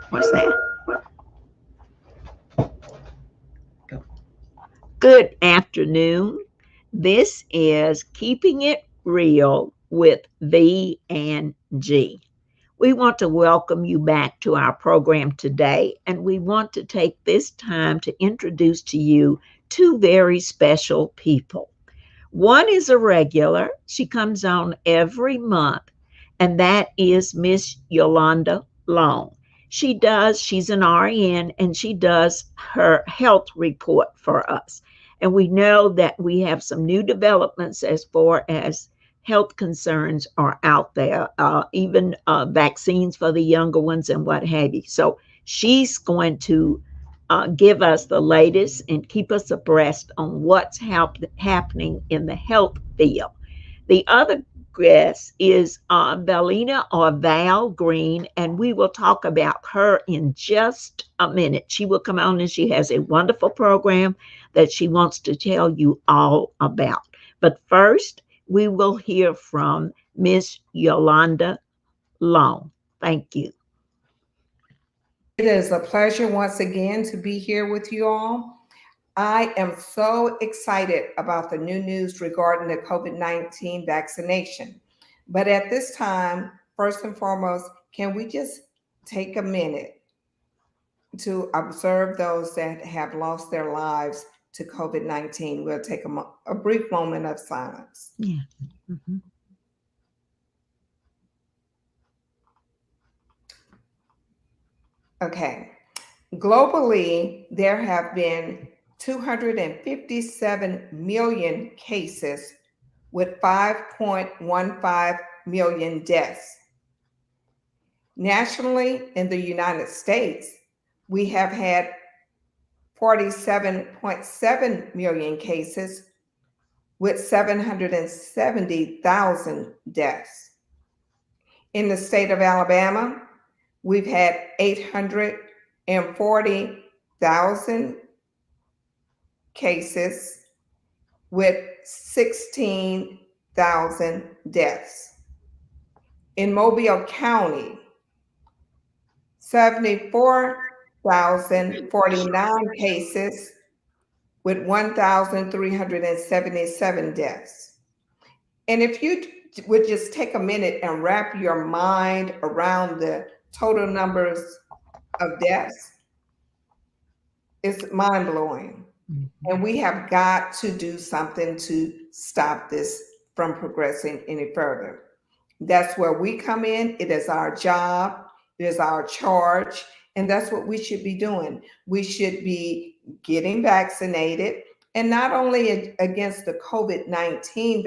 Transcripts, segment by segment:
What's that? Good afternoon. This is Keeping It Real with V and G. We want to welcome you back to our program today, and we want to take this time to introduce to you two very special people. One is a regular, she comes on every month, and that is Miss Yolanda Long. She's an RN and she does her health report for us. And we know that we have some new developments as far as health concerns are out there, even vaccines for the younger ones and what have you. So she's going to give us the latest and keep us abreast on what's happening in the health field. The other guest is Valenia or Val Green, and we will talk about her in just a minute. She will come on and she has a wonderful program that she wants to tell you all about. But first, we will hear from Miss Yolanda Long. Thank you. It is a pleasure once again to be here with you all. I am so excited about the new news regarding the COVID-19 vaccination. But at this time, first and foremost, can we just take a minute to observe those that have lost their lives to COVID-19? We'll take a brief moment of silence. Yeah. Mm-hmm. Okay. Globally, there have been 257 million cases with 5.15 million deaths. Nationally, in the United States, we have had 47.7 million cases with 770,000 deaths. In the state of Alabama, we've had 840,000 cases with 16,000 deaths. In Mobile County, 74,049 cases with 1,377 deaths. And if you would just take a minute and wrap your mind around the total numbers of deaths, it's mind blowing. And we have got to do something to stop this from progressing any further. That's where we come in. It is our job, it is our charge, and that's what we should be doing. We should be getting vaccinated, and not only against the COVID-19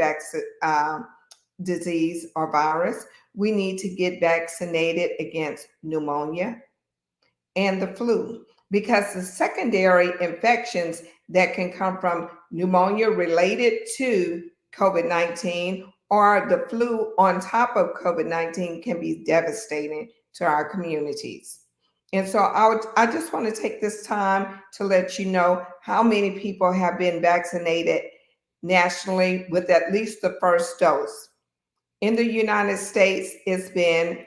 disease or virus, we need to get vaccinated against pneumonia and the flu, because the secondary infections that can come from pneumonia related to COVID-19 or the flu on top of COVID-19 can be devastating to our communities. And so I just want to take this time to let you know how many people have been vaccinated nationally with at least the first dose. In the United States, it's been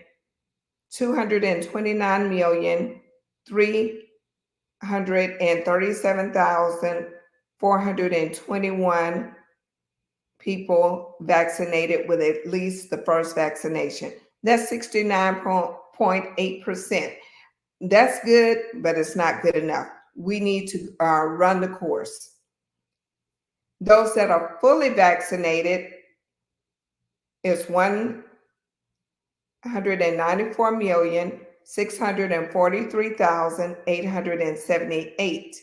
229,337,421 people vaccinated with at least the first vaccination. That's 69.8%. That's good, but it's not good enough. We need to run the course. Those that are fully vaccinated is 194,643,878,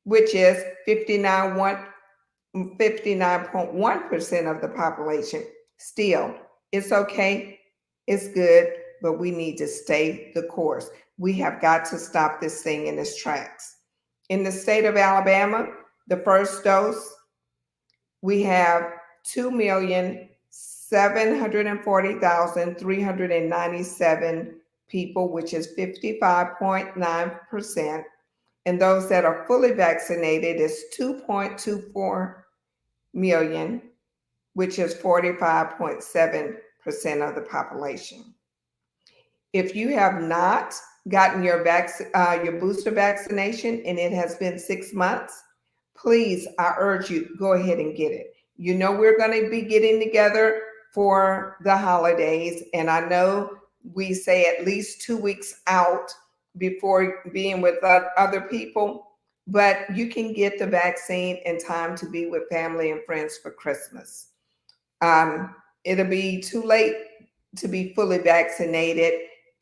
which is 59.1% of the population. Still, it's okay, it's good, but we need to stay the course. We have got to stop this thing in its tracks. In the state of Alabama, the first dose, we have 2,740,397 people, which is 55.9%. And those that are fully vaccinated is 2.24 million, which is 45.7%. of the population. If you have not gotten your booster vaccination and it has been 6 months, please, I urge you, go ahead and get it. You know, we're going to be getting together for the holidays, and I know we say at least 2 weeks out before being with other people, but you can get the vaccine in time to be with family and friends for Christmas. Um, it'll be too late to be fully vaccinated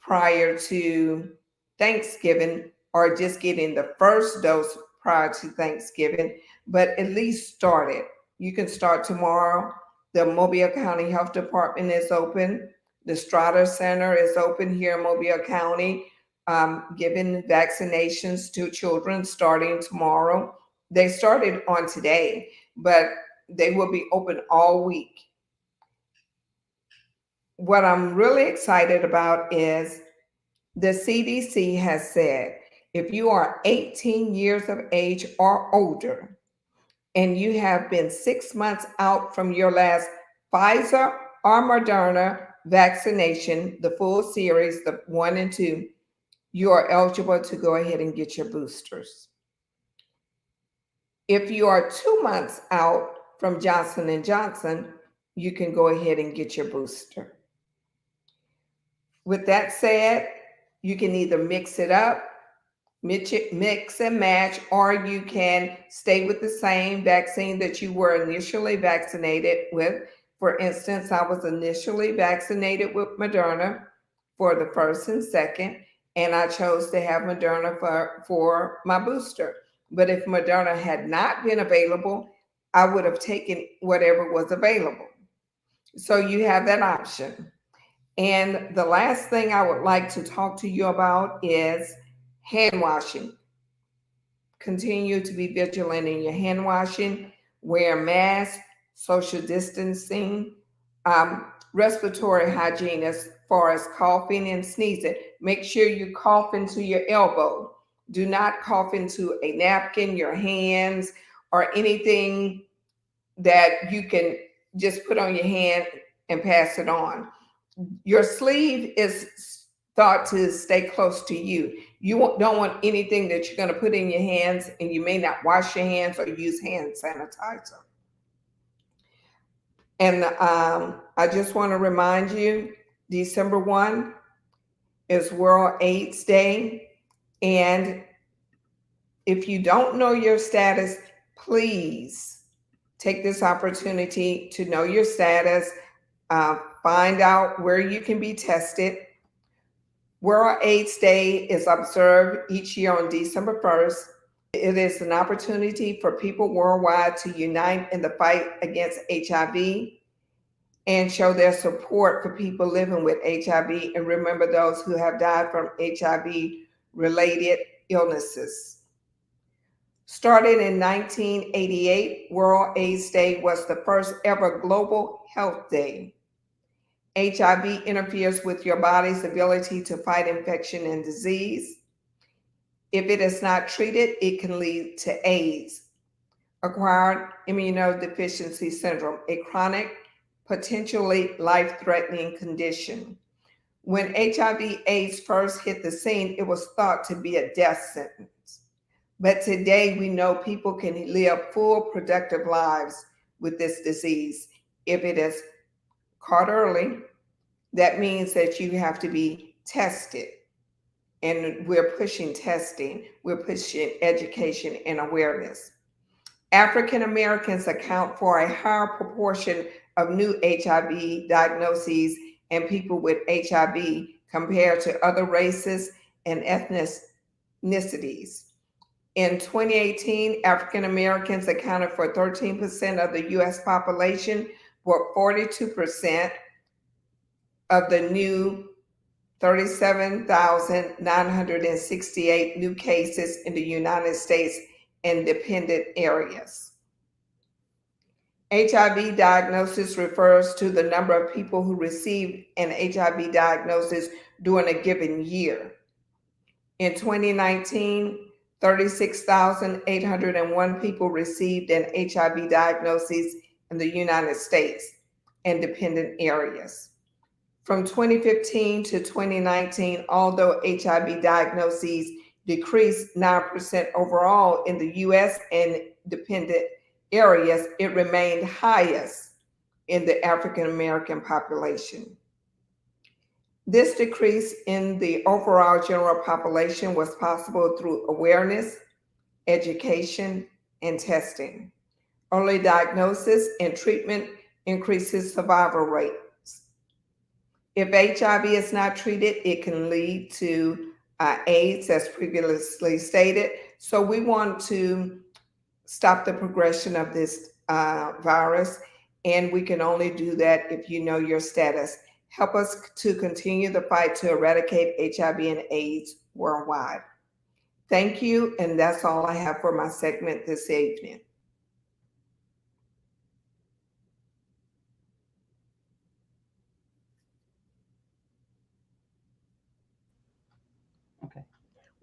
prior to Thanksgiving, or just getting the first dose prior to Thanksgiving, but at least start it. You can start tomorrow. The Mobile County Health Department is open. The Strata Center is open here in Mobile County, giving vaccinations to children starting tomorrow. They started on today, but they will be open all week. What I'm really excited about is the CDC has said if you are 18 years of age or older and you have been 6 months out from your last Pfizer or Moderna vaccination, the full series, the 1 and 2, you are eligible to go ahead and get your boosters. If you are 2 months out from Johnson & Johnson, you can go ahead and get your booster. With that said, you can either mix it up, mix and match, or you can stay with the same vaccine that you were initially vaccinated with. For instance, I was initially vaccinated with Moderna for the first and second, and I chose to have Moderna for my booster. But if Moderna had not been available, I would have taken whatever was available. So you have that option. And the last thing I would like to talk to you about is hand washing. Continue to be vigilant in your hand washing, wear masks, social distancing, respiratory hygiene as far as coughing and sneezing. Make sure you cough into your elbow. Do not cough into a napkin, your hands, or anything that you can just put on your hand and pass it on. Your sleeve is thought to stay close to you. You don't want anything that you're going to put in your hands, and you may not wash your hands or use hand sanitizer. And I just want to remind you, December 1 is World AIDS Day. And if you don't know your status, please take this opportunity to know your status, find out where you can be tested. World AIDS Day is observed each year on December 1st. It is an opportunity for people worldwide to unite in the fight against HIV and show their support for people living with HIV, and remember those who have died from HIV-related illnesses. Started in 1988, World AIDS Day was the first ever global health day. HIV interferes with your body's ability to fight infection and disease. If it is not treated, it can lead to AIDS, acquired immunodeficiency syndrome, a chronic, potentially life-threatening condition. When HIV/AIDS first hit the scene, it was thought to be a death sentence. But today we know people can live full, productive lives with this disease. If it is caught early, that means that you have to be tested. And we're pushing testing, we're pushing education and awareness. African Americans account for a higher proportion of new HIV diagnoses and people with HIV compared to other races and ethnicities. In 2018, African Americans accounted for 13% of the US population, but 42% of the new 37,968 new cases in the United States and dependent areas. HIV diagnosis refers to the number of people who received an HIV diagnosis during a given year. In 2019, 36,801 people received an HIV diagnosis in the United States and dependent areas. From 2015 to 2019, although HIV diagnoses decreased 9% overall in the US and dependent areas, it remained highest in the African American population. This decrease in the overall general population was possible through awareness, education, and testing. Early diagnosis and treatment increases survival rates. If HIV is not treated, it can lead to AIDS, as previously stated. So we want to stop the progression of this virus, and we can only do that if you know your status. Help us to continue the fight to eradicate HIV and AIDS worldwide. Thank you, and that's all I have for my segment this evening. Okay.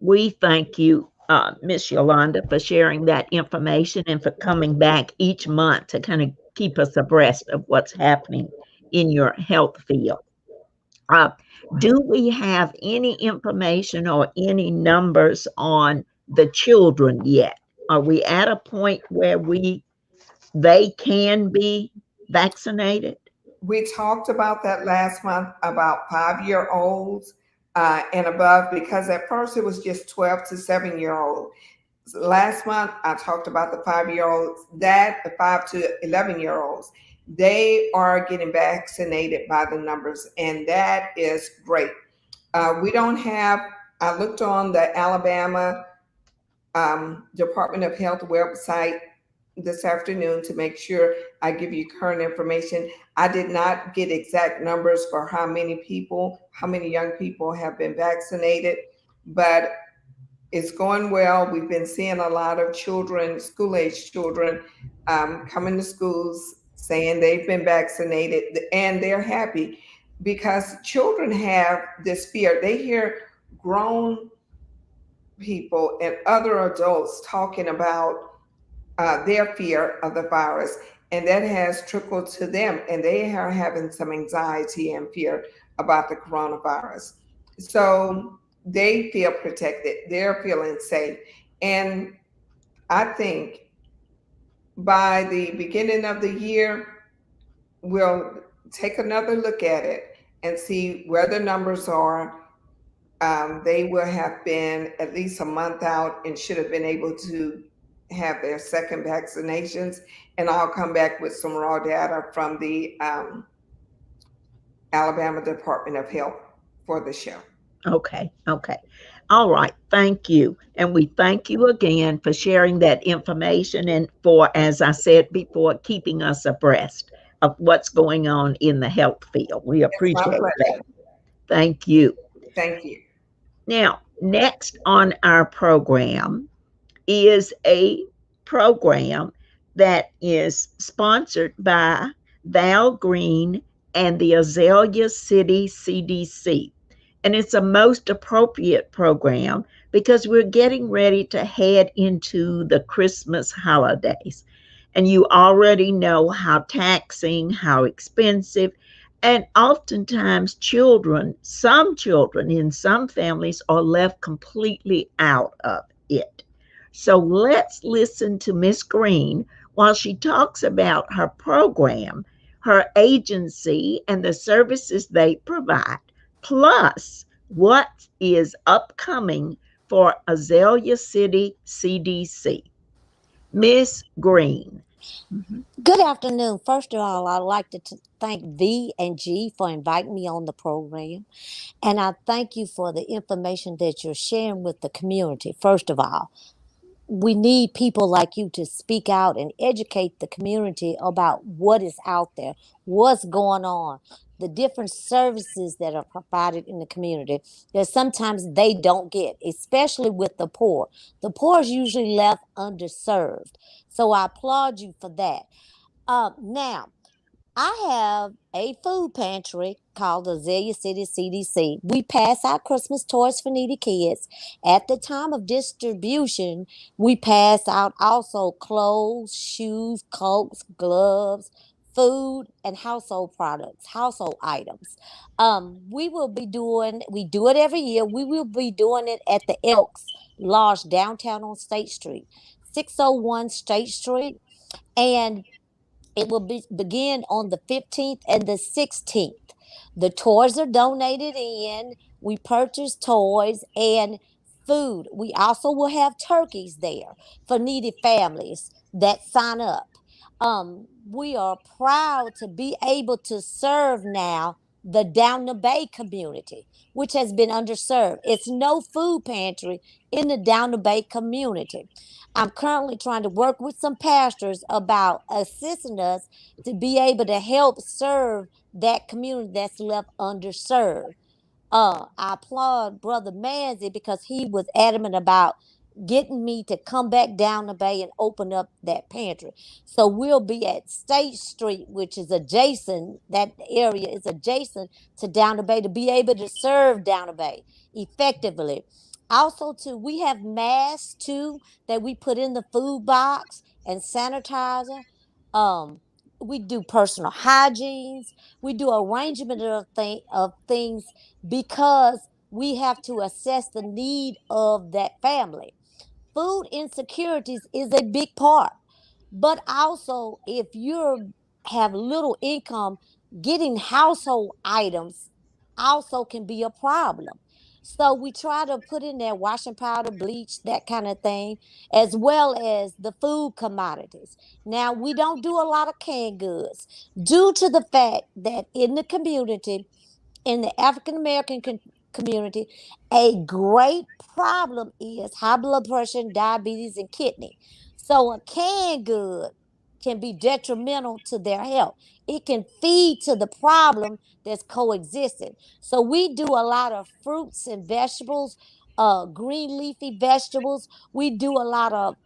We thank you, Miss Yolanda, for sharing that information and for coming back each month to kind of keep us abreast of what's happening in your health field. Uh, do we have any information or any numbers on the children yet? Are we at a point where they can be vaccinated? We talked about that last month about 5-year-olds and above, because at first it was just 12 to 7-year-old. Last month I talked about the 5-year-olds, that the 5 to 11-year-olds. They are getting vaccinated by the numbers, and that is great. We don't have, I looked on the Alabama Department of Health website this afternoon to make sure I give you current information. I did not get exact numbers for how many people, how many young people have been vaccinated, but it's going well. We've been seeing a lot of children, school-age children, coming to schools saying they've been vaccinated, and they're happy because children have this fear. They hear grown people and other adults talking about their fear of the virus, and that has trickled to them, and they are having some anxiety and fear about the coronavirus. So they feel protected, they're feeling safe. And I think by the beginning of the year, we'll take another look at it and see where the numbers are. They will have been at least a month out and should have been able to have their second vaccinations. And I'll come back with some raw data from the Alabama Department of Health for the show. Okay, okay. All right, thank you. And we thank you again for sharing that information and for, as I said before, keeping us abreast of what's going on in the health field. We It's my appreciate that. pleasure. Thank you. Thank you. Now, next on our program is a program that is sponsored by Val Green and the Azalea City CDC. And it's a most appropriate program because we're getting ready to head into the Christmas holidays. And you already know how taxing, how expensive, and oftentimes some children in some families are left completely out of it. So let's listen to Miss Green while she talks about her program, her agency, and the services they provide, plus what is upcoming for Azalea City CDC. Miss Green. Mhm. Good afternoon. First of all, I'd like to thank V and G for inviting me on the program. And I thank you for the information that you're sharing with the community. First of all, we need people like you to speak out and educate the community about what is out there, what's going on, the different services that are provided in the community that sometimes they don't get, especially with the poor. The poor is usually left underserved. So I applaud you for that. Now, I have a food pantry called the Azalea City CDC. We pass out Christmas toys for needy kids. At the time of distribution, we pass out also clothes, shoes, coats, gloves, food and household products, household items. We do it every year. We will be doing it at the Elks Lodge downtown on State Street, 601 State Street. And it will begin on the 15th and the 16th. The toys are donated in. We purchase toys and food. We also will have turkeys there for needy families that sign up. We are proud to be able to serve now the Down the Bay community, which has been underserved. It's no food pantry in the Down the Bay community. I'm currently trying to work with some pastors about assisting us to be able to help serve that community that's left underserved. I applaud Brother Manzi because he was adamant about getting me to come back down the bay and open up that pantry. So we'll be at State Street, which is adjacent, that area is adjacent to down the bay to be able to serve down the bay effectively. Also, too, we have masks too that we put in the food box and sanitizer. Um, we do personal hygienes. We do arrangement of things because we have to assess the need of that family. Food insecurities is a big part, but also if you have little income, getting household items also can be a problem. So we try to put in there washing powder, bleach, that kind of thing, as well as the food commodities. Now we don't do a lot of canned goods due to the fact that in the community, in the African American community, a great problem is high blood pressure, diabetes, and kidney. So a canned good can be detrimental to their health. It can feed to the problem that's coexisting. So we do a lot of fruits and vegetables, green leafy vegetables. We do a lot of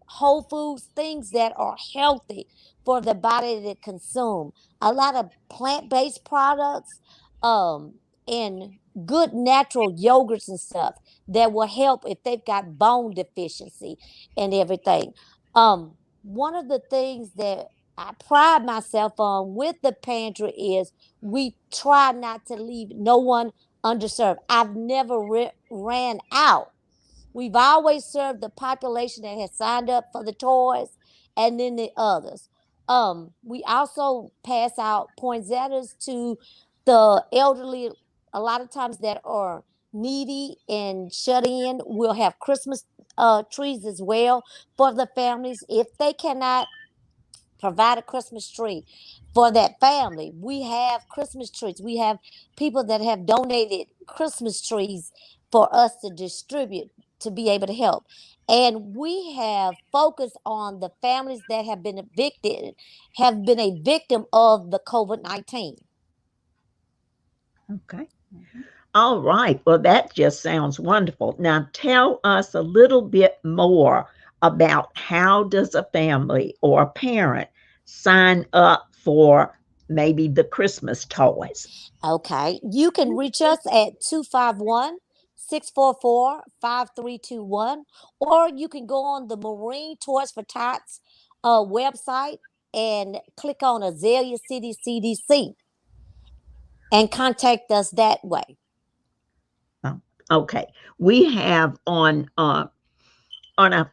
whole foods, things that are healthy for the body to consume. A lot of plant-based products, um, and good natural yogurts and stuff that will help if they've got bone deficiency and everything. One of the things that I pride myself on with the pantry is we try not to leave no one underserved. I've never ran out. We've always served the population that has signed up for the toys and then the others. We also pass out poinsettias to the elderly, a lot of times that are needy and shut in. We'll have Christmas trees as well for the families. If they cannot provide a Christmas tree for that family, we have Christmas trees. We have people that have donated Christmas trees for us to distribute to be able to help. And we have focused on the families that have been a victim of the COVID-19. Okay. All right. Well, that just sounds wonderful. Now, tell us a little bit more about how does a family or a parent sign up for maybe the Christmas toys? Okay. You can reach us at 251 644 5321, or you can go on the Marine Toys for Tots website and click on Azalea City CDC and contact us that way. Oh, okay. We have on our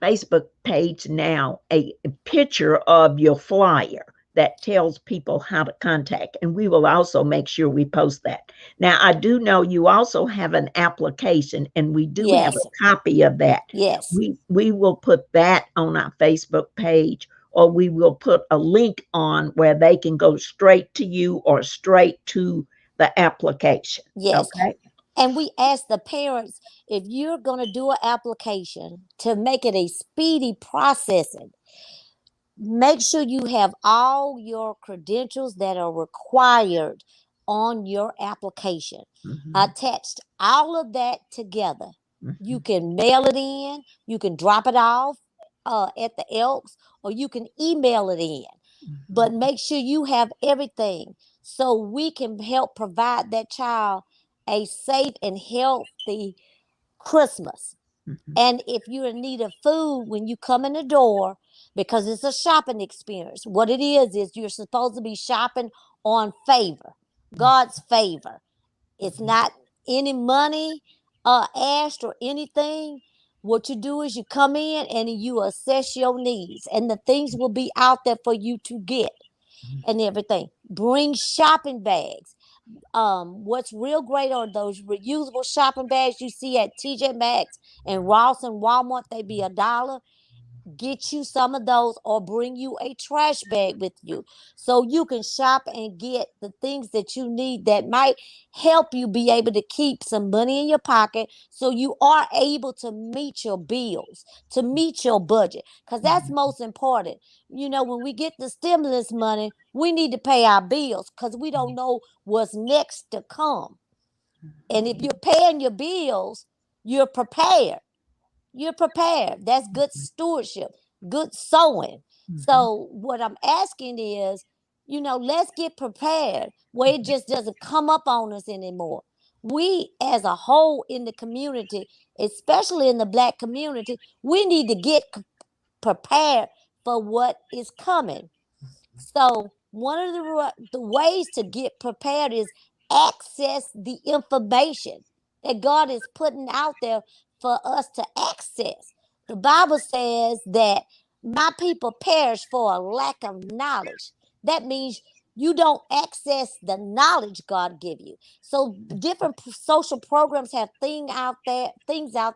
Facebook page now a picture of your flyer that tells people how to contact, and we will also make sure we post that. Now, I do know you also have an application, and we do have Yes. a copy of that. Yes. We will put that on our Facebook page, or we will put a link on where they can go straight to you or straight to the application. Yes. Okay. And we ask the parents, if you're going to do an application, to make it a speedy processing. Make sure you have all your credentials that are required on your application. Mhm, Attached all of that together. You mhm, can mail it in, you can drop it off at the Elks, or you can email it in. But mhm, make sure you have everything so we can help provide that child a safe and healthy Christmas. mhm, And if you're in need of food when you come in the door, because it's a shopping experience. What it is you're supposed to be shopping on favor, God's favor. It's not any money asked or anything. What you do is you come in and you assess your needs, and the things will be out there for you to get and everything. Bring shopping bags. What's real great are those reusable shopping bags you see at TJ Maxx and Ross and Walmart. They be $1. Get you some of those, or bring you a trash bag with you so you can shop and get the things that you need that might help you be able to keep some money in your pocket so you are able to meet your bills, to meet your budget, because that's most important. When we get the stimulus money, we need to pay our bills because we don't know what's next to come. And if you're paying your bills, you're prepared. You're prepared. That's good stewardship, good sowing. So what I'm asking is, let's get prepared where it just doesn't come up on us anymore. We as a whole in the community, especially in the Black community, we need to get prepared for what is coming. So one of the ways to get prepared is access the information that God is putting out there for us to access. The Bible says that my people perish for a lack of knowledge. That means you don't access the knowledge God give you. So different social programs have things out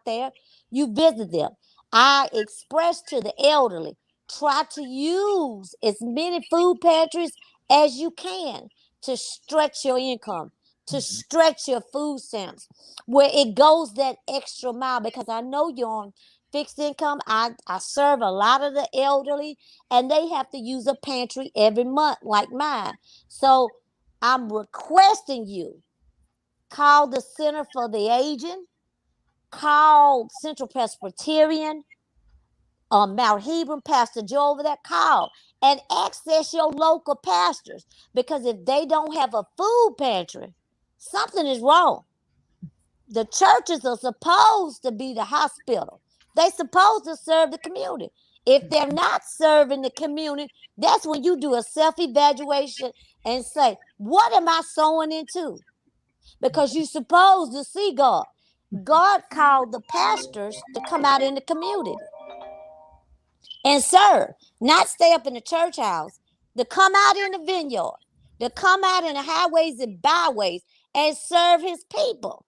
there. You visit them. I express to the elderly, try to use as many food pantries as you can to stretch your income, to stretch your food stamps, where it goes that extra mile. Because I know you're on fixed income. I serve a lot of the elderly, and they have to use a pantry every month, like mine. So I'm requesting you call the Center for the Aging, call Central Presbyterian, Mount Hebron, Pastor Joe over there, call and access your local pastors, because if they don't have a food pantry, something is wrong. The churches are supposed to be the hospital. They supposed to serve the community. If they're not serving the community, that's when you do a self-evaluation and say, what am I sowing into? Because you're supposed to see God. God called the pastors to come out in the community and serve, not stay up in the church house, to come out in the vineyard, to come out in the highways and byways and serve his people.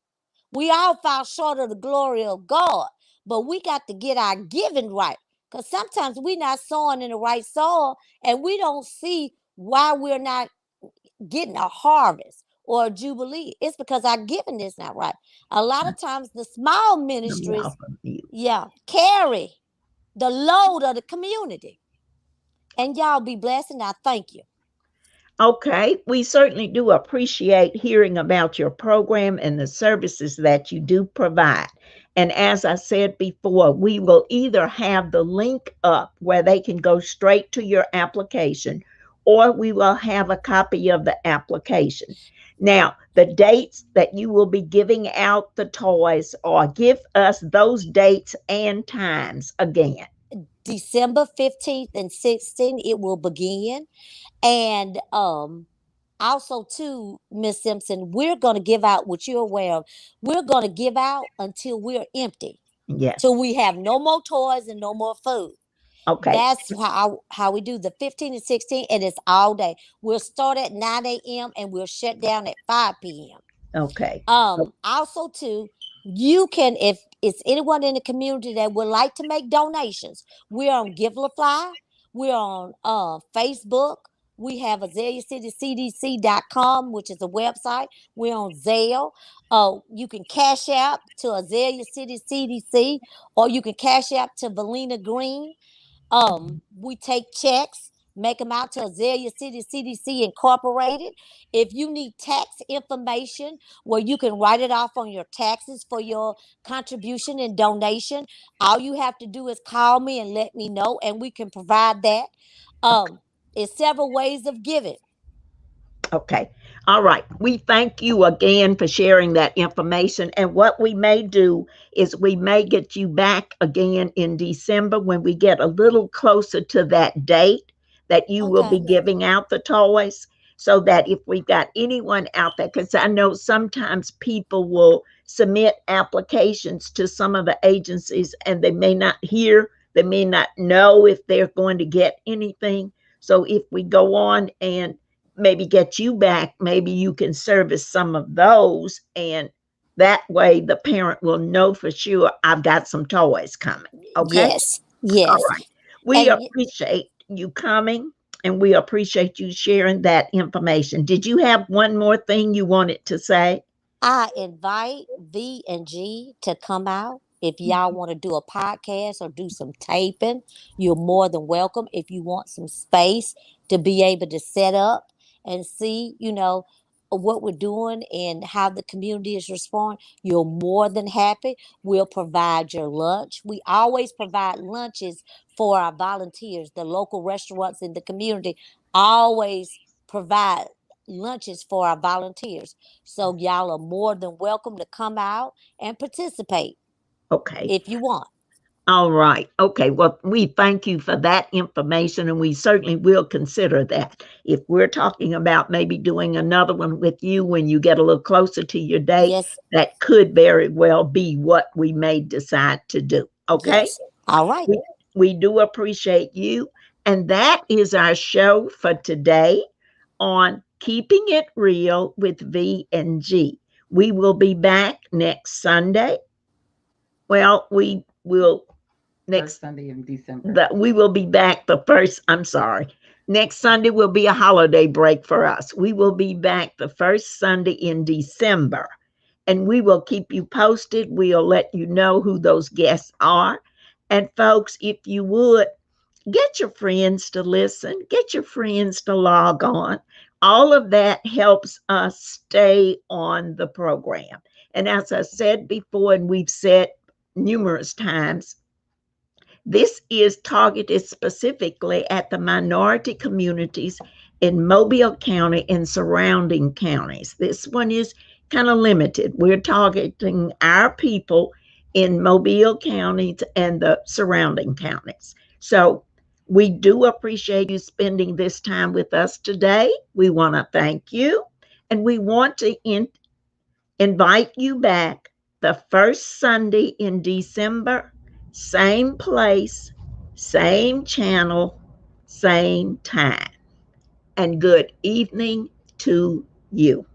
We all fall short of the glory of God, but we got to get our giving right, because sometimes we're not sowing in the right soil and we don't see why we're not getting a harvest or a jubilee. It's because our giving is not right. A lot of times the small ministries, carry the load of the community. And y'all be blessed, and I thank you. Okay, we certainly do appreciate hearing about your program and the services that you do provide. And as I said before, we will either have the link up where they can go straight to your application, or we will have a copy of the application. Now, the dates that you will be giving out the toys, or give us those dates and times again. December 15th and 16th, it will begin. And also too, Miss Simpson, we're going to give out, what you're aware of, we're going to give out until we're empty. Yes. So we have no more toys and no more food. Okay. That's how we do the 15 and 16, and it's all day. We'll start at 9 a.m. and we'll shut down at 5 p.m. Okay. Also too, you can, if it's anyone in the community that would like to make donations, we're on Giveafly, we're on Facebook, we have Azalea City CDC.com, which is a website. We're on Zelle. You can cash out to Azalea City CDC, or you can cash out to Valenia Green. We take checks, make them out to Azalea City CDC Incorporated. If you need tax information where you can write it off on your taxes for your contribution and donation, all you have to do is call me and let me know, and we can provide that. It's several ways of giving. Okay. All right. We thank you again for sharing that information. And what we may do is we may get you back again in December when we get a little closer to that date that you will be Okay. giving out the toys. So that if we've got anyone out there, because I know sometimes people will submit applications to some of the agencies and they may not hear, they may not know if they're going to get anything. So if we go on and maybe get you back, maybe you can service some of those, and that way the parent will know for sure I've got some toys coming. Okay. Yes. All Yes. right. We And appreciate you coming, and we appreciate you sharing that information. Did you have one more thing you wanted to say? I invite V and G to come out. If y'all want to do a podcast or do some taping, you're more than welcome. If you want some space to be able to set up and see, what we're doing and how the community is responding, you're more than happy. We'll provide your lunch. We always provide lunches for our volunteers. The local restaurants in the community always provide lunches for our volunteers. So y'all are more than welcome to come out and participate Okay. if you want. All right. Okay. Well, we thank you for that information, and we certainly will consider that. If we're talking about maybe doing another one with you when you get a little closer to your date, Yes, that could very well be what we may decide to do. Okay. yes. All right. We, we do appreciate you. And that is our show for today on Keeping It Real with V and G. We will be back next Sunday. Well, we will First next Sunday in December. we will be back the first, I'm sorry. Next Sunday will be a holiday break for us. We will be back the first Sunday in December, and we will keep you posted. We'll let you know who those guests are. And folks, if you would, get your friends to listen, get your friends to log on. All of that helps us stay on the program. And as I said before, and we've said numerous times, this is targeted specifically at the minority communities in Mobile County and surrounding counties. This one is kind of limited. We're targeting our people in Mobile County and the surrounding counties. So we do appreciate you spending this time with us today. We want to thank you, and we want to invite you back the first Sunday in December, same place, same channel, same time. And good evening to you.